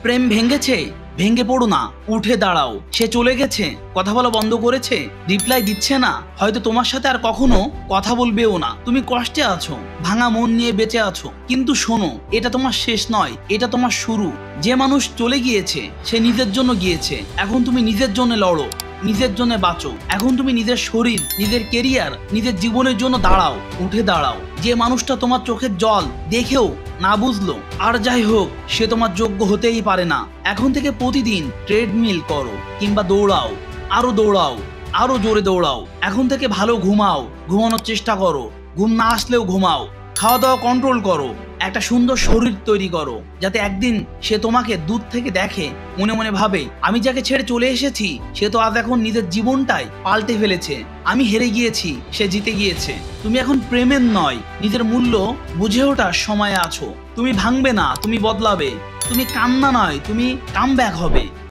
প্রেম ভেঙেছে, ভেঙে পড়ো না, উঠে দাঁড়াও। সে চলে গেছে, কথা বলা বন্ধ করেছে, রিপ্লাই দিচ্ছে না, হয়তো তোমার সাথে আর কখনো কথা বলবেও না। তুমি কষ্টে আছো, ভাঙা মন নিয়ে বেঁচে আছো, কিন্তু শোনো, এটা তোমার শেষ নয়, এটা তোমার শুরু। যে মানুষ চলে গিয়েছে সে নিজের জন্য গিয়েছে, এখন তুমি নিজের জন্য লড়ো, নিজের জন্য বাঁচো। এখন তুমি নিজের শরীর, নিজের কেরিয়ার, নিজের জীবনের জন্য দাঁড়াও, উঠে দাঁড়াও। যে মানুষটা তোমার চোখের জল দেখেও না বুঝলো, আর যাই হোক, সে তোমার যোগ্য হতেই পারে না। এখন থেকে প্রতিদিন ট্রেডমিল করো কিংবা দৌড়াও, আরো দৌড়াও, আরো জোরে দৌড়াও। এখন থেকে ভালো ঘুমাও, ঘুমানোর চেষ্টা করো, ঘুম না আসলেও ঘুমাও। খাওয়া দাওয়া কন্ট্রোল করো, একটা সুন্দর শরীর তৈরি করো, যাতে একদিন সে তোমাকে দূর থেকে দেখে, মনে মনে ভাবে, আমি যাকে ছেড়ে চলে এসেছি সে তো আজ এখন নিজের জীবনটাই পাল্টে ফেলেছে। আমি হেরে গিয়েছি, সে জিতে গিয়েছে। তুমি এখন প্রেমের নয়, নিজের মূল্য বুঝে ওঠার সময় আছো। তুমি ভাঙবে না, তুমি বদলাবে। তুমি কান্না নয়, তুমি কামব্যাক হবে।